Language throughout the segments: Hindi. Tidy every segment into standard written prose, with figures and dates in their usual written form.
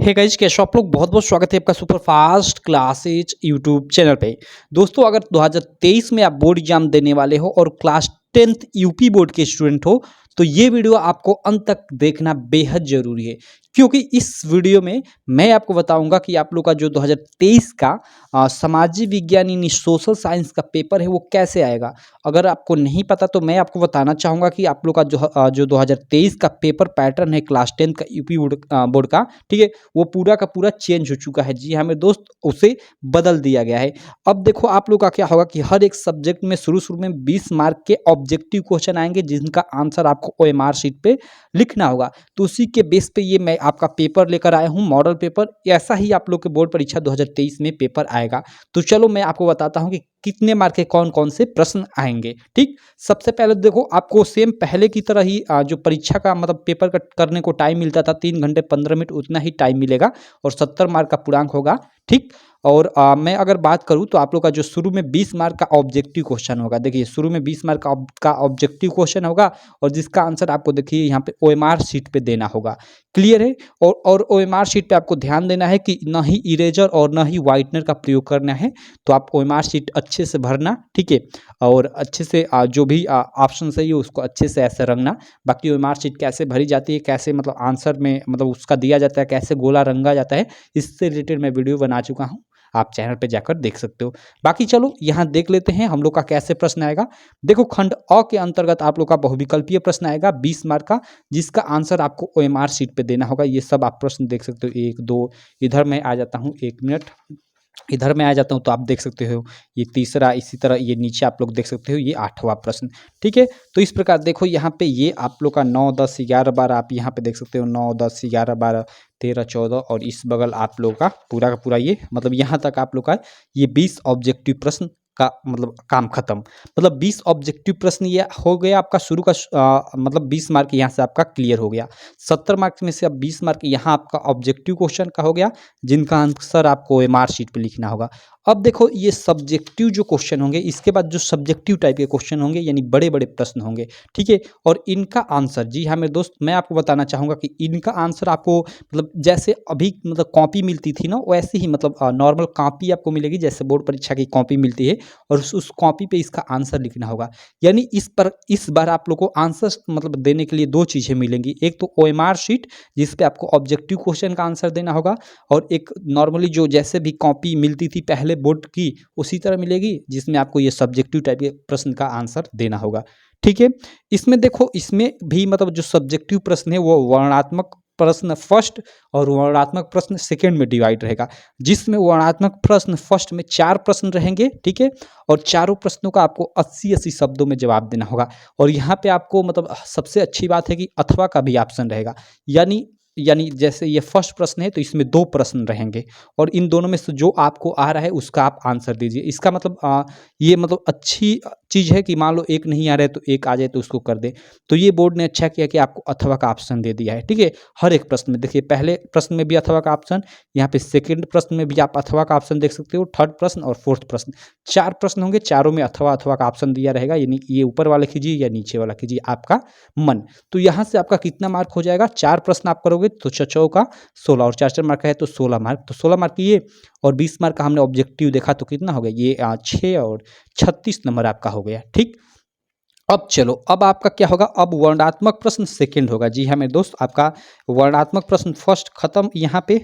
हे गाइस, कैसे हो आप लोग। बहुत बहुत स्वागत है आपका super fast classes YouTube channel पे। दोस्तों, अगर 2023 में आप बोर्ड एग्जाम देने वाले हो और क्लास 10th यूपी बोर्ड के स्टूडेंट हो तो ये वीडियो आपको अंत तक देखना बेहद जरूरी है, क्योंकि इस वीडियो में मैं आपको बताऊंगा कि आप लोग का जो 2023 का सामाजिक विज्ञान यानी सोशल साइंस का पेपर है वो कैसे आएगा। अगर आपको नहीं पता तो मैं आपको बताना चाहूँगा कि आप लोग का जो 2023 का पेपर पैटर्न है क्लास 10 का यूपी बोर्ड का, ठीक है, वो पूरा का पूरा चेंज हो चुका है। जी हाँ मेरे दोस्त, उसे बदल दिया गया है। अब देखो आप लोग का क्या होगा कि हर एक सब्जेक्ट में शुरू में 20 मार्क के ऑब्जेक्टिव क्वेश्चन आएंगे, जिनका आंसर आपको ओएमआर शीट पे लिखना होगा। तो उसी के बेस पे ये मैं आपका पेपर लेकर आया हूँ, मॉडल पेपर। ऐसा ही आप लोग के बोर्ड परीक्षा 2023 में पेपर आएगा। तो चलो मैं आपको बताता हूँ कि कितने मार्क के कौन कौन से प्रश्न आएंगे। ठीक, सबसे पहले देखो आपको सेम पहले की तरह ही जो परीक्षा का मतलब पेपर करने को टाइम मिलता था 3 घंटे 15 मिनट, उतना ही टाइम मिलेगा और 70 मार्क का पूर्णांक होगा। ठीक, और मैं अगर बात करूं तो आप लोग का जो शुरू में 20 मार्क का ऑब्जेक्टिव क्वेश्चन होगा। देखिए शुरू में 20 मार्क का ऑब्जेक्टिव क्वेश्चन होगा और जिसका आंसर आपको देखिए यहाँ पे ओएमआर शीट पे देना होगा। क्लियर है। और ओएमआर शीट पे आपको ध्यान देना है कि ना ही इरेजर और ना ही व्हाइटनर का प्रयोग करना है। तो आप ओएमआर शीट अच्छे से भरना, ठीक है, और अच्छे से जो भी ऑप्शन सही है उसको अच्छे से ऐसे रंगना। बाकी ओएमआर शीट कैसे भरी जाती है, कैसे मतलब आंसर में मतलब उसका दिया जाता है, कैसे गोला रंगा जाता है, इससे रिलेटेड मैं वीडियो बना चुका हूँ, आप चैनल पे जाकर देख सकते हो। बाकी चलो यहाँ देख लेते हैं हम लोग का कैसे प्रश्न आएगा। देखो खंड अ के अंतर्गत आप लोग का बहुविकल्पीय प्रश्न आएगा 20 मार्क का, जिसका आंसर आपको ओएमआर शीट पे देना होगा। ये सब आप प्रश्न देख सकते हो, एक दो, इधर मैं आ जाता हूँ, एक मिनट, इधर मैं आ जाता हूँ तो आप देख सकते हो ये तीसरा, इसी तरह ये नीचे आप लोग देख सकते हो ये 8वां प्रश्न। ठीक है, तो इस प्रकार देखो यहाँ पे ये आप लोग का 9 10 11 12 आप यहाँ पे देख सकते हो, 9 10 11 12 13 14 और इस बगल आप लोग का पूरा ये मतलब यहाँ तक आप लोग का ये 20 ऑब्जेक्टिव प्रश्न का मतलब काम खत्म। मतलब 20 ऑब्जेक्टिव प्रश्न ये हो गया आपका शुरू का मतलब 20 मार्क यहाँ से आपका क्लियर हो गया। 70 मार्क्स में से अब 20 मार्क यहाँ आपका ऑब्जेक्टिव क्वेश्चन का हो गया, जिनका आंसर आपको ओएमआर शीट पे लिखना होगा। अब देखो ये सब्जेक्टिव जो क्वेश्चन होंगे, इसके बाद जो सब्जेक्टिव टाइप के क्वेश्चन होंगे यानी बड़े बड़े प्रश्न होंगे, ठीक है, और इनका आंसर, जी हाँ मेरे दोस्त, मैं आपको बताना चाहूँगा कि इनका आंसर आपको मतलब जैसे अभी मतलब कॉपी मिलती थी ना, वैसे ही मतलब नॉर्मल कॉपी आपको मिलेगी, जैसे बोर्ड परीक्षा की कॉपी मिलती है, और उस कॉपी पे इसका आंसर लिखना होगा। यानी इस बार आप लोग को आंसर मतलब देने के लिए दो चीज़ें मिलेंगी, एक तो ओएमआर शीट जिस पे आपको ऑब्जेक्टिव क्वेश्चन का आंसर देना होगा, और एक नॉर्मली जो जैसे भी कॉपी मिलती थी पहले बोर्ड की उसी तरह मिलेगी, जिसमें आपको ये सब्जेक्टिव टाइप के प्रश्न का आंसर देना होगा। ठीक है, इसमें देखो इसमें भी मतलब जो सब्जेक्टिव प्रश्न है वो वर्णनात्मक प्रश्न फर्स्ट और वर्णनात्मक प्रश्न सेकंड में डिवाइड रहेगा, जिसमें वर्णनात्मक प्रश्न फर्स्ट में 4 प्रश्न रहेंगे, ठीक है, और चारों प्रश्नों का आपको 80-80 शब्दों में जवाब देना होगा। और यहाँ पे आपको मतलब सबसे अच्छी बात है कि अथवा का भी ऑप्शन रहेगा। यानी जैसे ये फर्स्ट प्रश्न है तो इसमें 2 प्रश्न रहेंगे और इन दोनों में से जो आपको आ रहा है उसका आप आंसर दीजिए। इसका मतलब ये मतलब अच्छी चीज़ है कि मान लो एक नहीं आ रहा है तो एक आ जाए तो उसको कर दे। तो ये बोर्ड ने अच्छा किया कि आपको अथवा का ऑप्शन दे दिया है, ठीक है। हर एक प्रश्न में देखिए, पहले प्रश्न में भी अथवा का ऑप्शन, यहाँ पे सेकंड प्रश्न में भी आप अथवा का ऑप्शन देख सकते हो, थर्ड प्रश्न और फोर्थ प्रश्न, 4 प्रश्न होंगे, चारों में अथवा का ऑप्शन दिया रहेगा। यानी ये ऊपर वाला कीजिए या नीचे वाला कीजिए, आपका मन। तो यहाँ से आपका कितना मार्क हो जाएगा, 4 प्रश्न आप करोगे तो 6 का 16 और 4 मार्क का है तो 16 मार्क, तो 16 मार्क ये और 20 मार्क का हमने ऑब्जेक्टिव देखा तो कितना हो गया, ये 6 और 36 नंबर आपका हो गया। ठीक, अब चलो, अब आपका क्या होगा, अब वर्णनात्मक प्रश्न सेकंड होगा। जी हाँ मेरे दोस्त, आपका वर्णनात्मक प्रश्न फर्स्ट खत्म यहाँ पे,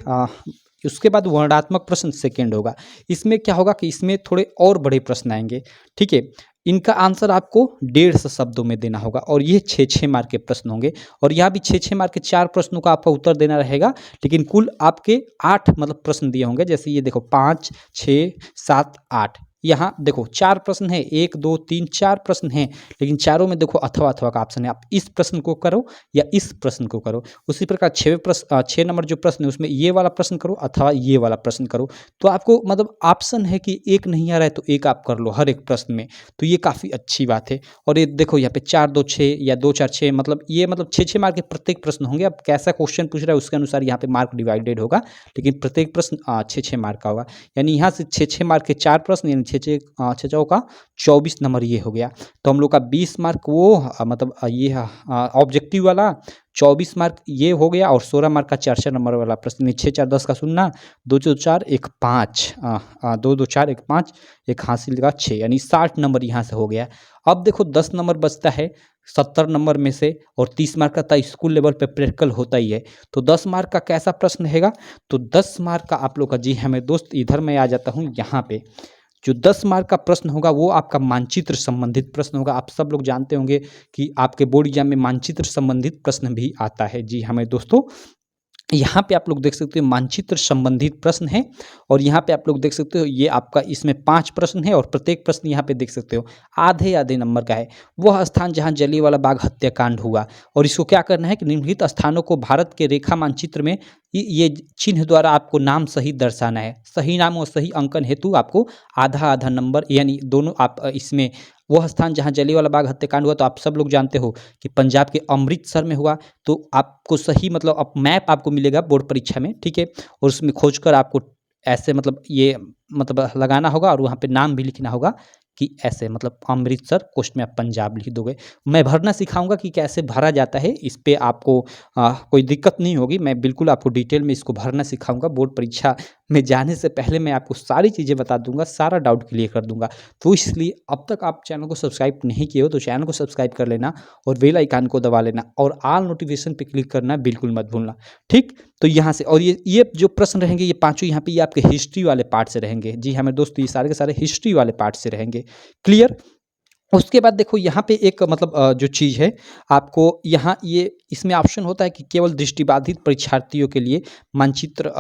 उसके बाद वर्णनात्मक प्रश्न सेकंड होगा। इसमें क्या होगा कि इसमें थोड़े और बड़े प्रश्न आएंगे, ठीक है। इनका आंसर आपको 150 शब्दों में देना होगा और ये 6-6 मार्क के प्रश्न होंगे। और यहाँ भी 6-6 मार्क के 4 प्रश्नों का आपका उत्तर देना रहेगा, लेकिन कुल आपके 8 मतलब प्रश्न दिए होंगे। जैसे ये देखो 5 6 7 8, यहाँ देखो 4 प्रश्न है, 1 2 3 4 प्रश्न हैं, लेकिन चारों में देखो अथवा का ऑप्शन है। आप इस प्रश्न को करो या इस प्रश्न को करो। उसी प्रकार 6 नंबर जो प्रश्न है उसमें ये वाला प्रश्न करो अथवा ये वाला प्रश्न करो। तो आपको मतलब ऑप्शन है कि एक नहीं आ रहा है तो एक आप कर लो हर एक प्रश्न में, तो ये काफ़ी अच्छी बात है। और ये देखो यहाँ पे 4 2 6 या 2 4 6, मतलब ये मतलब 6-6 मार्क के प्रत्येक प्रश्न होंगे। अब कैसा क्वेश्चन पूछ रहा है उसके अनुसार यहाँ पे मार्क डिवाइडेड होगा, लेकिन प्रत्येक प्रश्न 6-6 मार्क का होगा। यानी यहाँ से 6-6 मार्क के 4 प्रश्न यानी छः चौका 24 नंबर ये हो गया। तो हम लोग का 20 मार्क वो मतलब ये ऑब्जेक्टिव वाला, 24 मार्क ये हो गया और 16 मार्क का 4 नंबर वाला प्रश्न। 6 4 10 का सुनना, 2 2 4 1 5, 2 2 4 1 5, एक हासिल का 6, यानी 60 नंबर यहाँ से हो गया। अब देखो 10 नंबर बचता है 70 नंबर में से, और 30 मार्क का तो स्कूल लेवल पे प्रैक्टिकल होता ही है। तो 10 मार्क का कैसा प्रश्न रहेगा? तो 10 मार्क का आप लोग का, जी हाँ मेरे दोस्त, इधर मैं आ जाता हूँ यहाँ पे। जो 10 मार्क का प्रश्न होगा वो आपका मानचित्र संबंधित प्रश्न होगा। आप सब लोग जानते होंगे कि आपके बोर्ड एग्जाम में मानचित्र संबंधित प्रश्न भी आता है। जी हाँ मेरे दोस्तों, यहाँ पे आप लोग देख सकते हो मानचित्र संबंधित प्रश्न है, और यहाँ पे आप लोग देख सकते हो ये आपका इसमें 5 प्रश्न है, और प्रत्येक प्रश्न यहाँ पे देख सकते हो आधे आधे नंबर का है। वह स्थान जहाँ जलियांवाला बाग हत्याकांड हुआ, और इसको क्या करना है कि निम्नलिखित स्थानों को भारत के रेखा मानचित्र में ये चिन्ह द्वारा आपको नाम सहित दर्शाना है। सही नाम और सही अंकन हेतु आपको आधा आधा नंबर, यानी दोनों आप इसमें वह स्थान जहाँ जलियांवाला बाग हत्याकांड हुआ, तो आप सब लोग जानते हो कि पंजाब के अमृतसर में हुआ। तो आपको सही मतलब अब मैप आपको मिलेगा बोर्ड परीक्षा में, ठीक है, और उसमें खोजकर आपको ऐसे मतलब ये मतलब लगाना होगा, और वहाँ पे नाम भी लिखना होगा कि ऐसे मतलब अमृतसर कोस्ट में आप पंजाब लिख दोगे। मैं भरना सिखाऊंगा कि कैसे भरा जाता है, इस पे आपको कोई दिक्कत नहीं होगी। मैं बिल्कुल आपको डिटेल में इसको भरना सिखाऊंगा। बोर्ड परीक्षा में जाने से पहले मैं आपको सारी चीज़ें बता दूंगा, सारा डाउट क्लियर कर दूंगा। तो इसलिए अब तक आप चैनल को सब्सक्राइब नहीं किए हो तो चैनल को सब्सक्राइब कर लेना, और बेल आइकन को दबा लेना, और ऑल नोटिफिकेशन पे क्लिक करना बिल्कुल मत भूलना, ठीक। तो यहाँ से, और ये जो प्रश्न रहेंगे ये पांचों यहाँ पे ये आपके हिस्ट्री वाले पार्ट से रहेंगे। जी हाँ मेरे दोस्तों, ये सारे के सारे हिस्ट्री वाले पार्ट से रहेंगे। क्लियर। उसके बाद देखो यहाँ पे एक मतलब जो चीज़ है आपको यहाँ ये इसमें ऑप्शन होता है कि केवल दृष्टिबाधित परीक्षार्थियों के लिए मानचित्र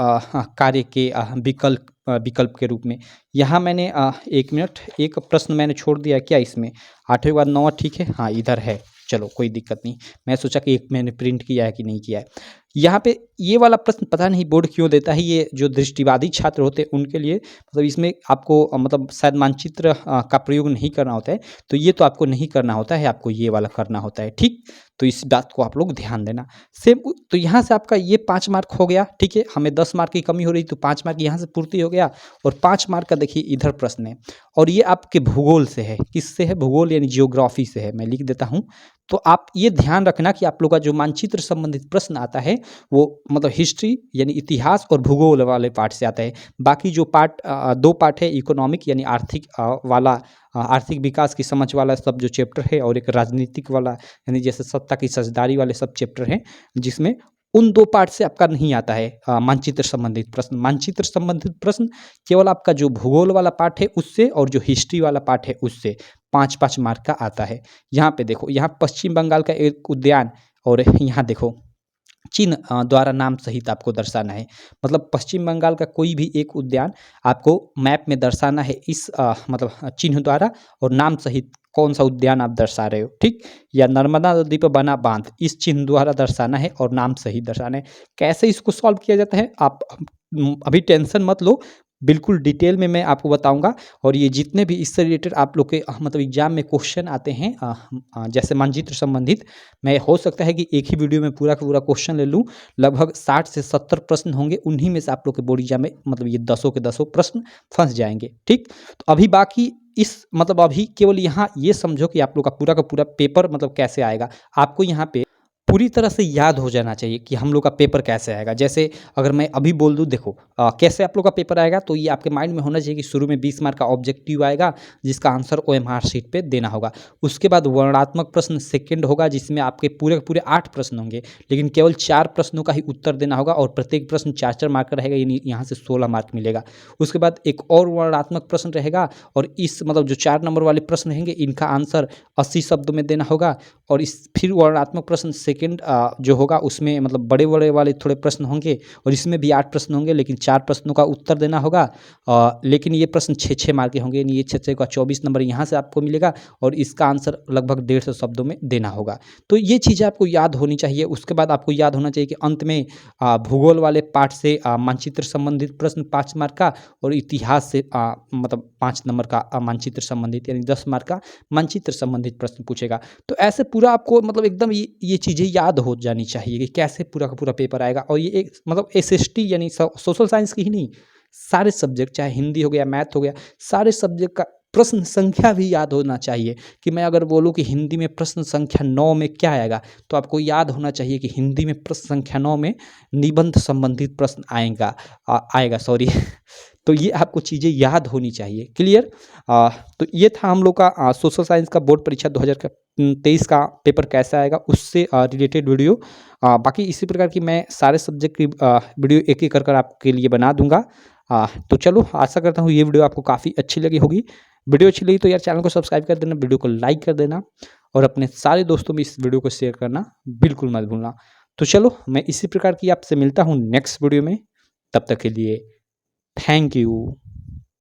कार्य के विकल्प के रूप में। यहाँ मैंने 1 मिनट, एक प्रश्न मैंने छोड़ दिया क्या इसमें, 8वें के बाद 9वां, ठीक है, हाँ इधर है, चलो कोई दिक्कत नहीं। मैं सोचा कि एक मैंने प्रिंट किया है कि नहीं किया है। यहाँ पे ये वाला प्रश्न पता नहीं बोर्ड क्यों देता है, ये जो दृष्टिबाधित छात्र होते हैं उनके लिए, मतलब इसमें आपको मतलब शायद मानचित्र का प्रयोग नहीं करना होता है, तो ये तो आपको नहीं करना होता है, आपको ये वाला करना होता है, ठीक। तो इस बात को आप लोग ध्यान देना। सेम, तो यहाँ से आपका ये 5 मार्क हो गया, ठीक है। हमें 10 मार्क की कमी हो रही, तो 5 मार्क यहाँ से पूर्ति हो गया, और 5 मार्क का देखिए इधर प्रश्न है, और ये आपके भूगोल से है। किससे है? भूगोल यानी जियोग्राफी से है। मैं लिख देता हूँ। तो आप ये ध्यान रखना कि आप लोग का जो मानचित्र संबंधित प्रश्न आता है वो मतलब हिस्ट्री यानी इतिहास और भूगोल वाले पार्ट से आता है। बाकी जो पार्ट 2 पार्ट है, इकोनॉमिक यानी आर्थिक वाला, आर्थिक विकास की समझ वाला सब जो चैप्टर है, और एक राजनीतिक वाला यानी जैसे सत्ता की साझेदारी वाले सब चैप्टर हैं, जिसमें उन 2 पार्ट से आपका नहीं आता है मानचित्र संबंधित प्रश्न। मानचित्र संबंधित प्रश्न केवल आपका जो भूगोल वाला पार्ट है उससे, और जो हिस्ट्री वाला पार्ट है उससे 5-5 मार्क का आता है। यहाँ पे देखो, यहाँ पश्चिम बंगाल का एक उद्यान, और यहाँ देखो चिन्ह द्वारा नाम सहित आपको दर्शाना है। मतलब पश्चिम बंगाल का कोई भी एक उद्यान आपको मैप में दर्शाना है इस मतलब चिन्ह द्वारा, और नाम सहित कौन सा उद्यान आप दर्शा रहे हो, ठीक। या नर्मदा नदी पर बना बांध इस चिन्ह द्वारा दर्शाना है, और नाम सहित दर्शाना है। कैसे इसको सॉल्व किया जाता है आप अभी टेंशन मत लो, बिल्कुल डिटेल में मैं आपको बताऊंगा। और ये जितने भी इससे रिलेटेड आप लोग के मतलब एग्जाम में क्वेश्चन आते हैं जैसे मानचित्र संबंधित, मैं हो सकता है कि एक ही वीडियो में पूरा का पूरा क्वेश्चन ले लूँ। लगभग 60 से 70 प्रश्न होंगे, उन्हीं में से आप लोग के बोर्ड एग्जाम में मतलब ये 10 के 10 प्रश्न फंस जाएंगे, ठीक। तो अभी बाकी इस मतलब अभी केवल यहाँ ये समझो कि आप लोग का पूरा पेपर मतलब कैसे आएगा। आपको यहाँ पे पूरी तरह से याद हो जाना चाहिए कि हम लोग का पेपर कैसे आएगा। जैसे अगर मैं अभी बोल दूं, देखो कैसे आप लोग का पेपर आएगा, तो ये आपके माइंड में होना चाहिए कि शुरू में 20 मार्क का ऑब्जेक्टिव आएगा, जिसका आंसर OMR शीट पे देना होगा। उसके बाद वर्णनात्मक प्रश्न सेकंड होगा, जिसमें आपके पूरे 8 प्रश्न होंगे, लेकिन केवल 4 प्रश्नों का ही उत्तर देना होगा, और प्रत्येक प्रश्न 4-4 मार्क का रहेगा, यानी यहाँ से 16 मार्क मिलेगा। उसके बाद एक और वर्णनात्मक प्रश्न रहेगा, और इस मतलब जो 4 नंबर वाले प्रश्न रहेंगे इनका आंसर 80 शब्दों में देना होगा। और इस फिर वर्णनात्मक प्रश्न सेकंड जो होगा उसमें मतलब बड़े बड़े वाले थोड़े प्रश्न होंगे, और इसमें भी 8 प्रश्न होंगे, लेकिन 4 प्रश्नों का उत्तर देना होगा। लेकिन ये प्रश्न 6-6 मार्क के होंगे, ये 6-6 का 24 नंबर यहाँ से आपको मिलेगा, और इसका आंसर लगभग 150 शब्दों में देना होगा। तो ये चीज़ें आपको याद होनी चाहिए। उसके बाद आपको याद होना चाहिए कि अंत में भूगोल वाले पार्ट से मानचित्र संबंधित प्रश्न 5 मार्क का, और इतिहास से मतलब 5 नंबर का मानचित्र संबंधित यानी 10 मार्क का मानचित्र संबंधित प्रश्न पूछेगा। तो ऐसे पूरा आपको मतलब एकदम ये चीज़ें याद हो जानी चाहिए कि कैसे पूरा का पूरा पेपर आएगा। और ये एक मतलब SST यानी सोशल साइंस की ही नहीं, सारे सब्जेक्ट, चाहे हिंदी हो गया, मैथ हो गया, सारे सब्जेक्ट का प्रश्न संख्या भी याद होना चाहिए। कि मैं अगर बोलूँ कि हिंदी में प्रश्न संख्या 9 में क्या आएगा, तो आपको याद होना चाहिए कि हिंदी में प्रश्न संख्या 9 में निबंध संबंधित प्रश्न आएगा सॉरी तो ये आपको चीज़ें याद होनी चाहिए। क्लियर? तो ये था हम लोग का सोशल साइंस का बोर्ड परीक्षा 2023 का पेपर कैसा आएगा उससे रिलेटेड वीडियो। बाकी इसी प्रकार की मैं सारे सब्जेक्ट की वीडियो एक-एक कर आपके लिए बना दूँगा। तो चलो, आशा करता हूँ ये वीडियो आपको काफ़ी अच्छी लगी होगी। वीडियो अच्छी लगी तो यार चैनल को सब्सक्राइब कर देना, वीडियो को लाइक कर देना और अपने सारे दोस्तों में इस वीडियो को शेयर करना बिल्कुल मत भूलना। तो चलो, मैं इसी प्रकार की आपसे मिलता हूँ नेक्स्ट वीडियो में। तब तक के लिए थैंक यू।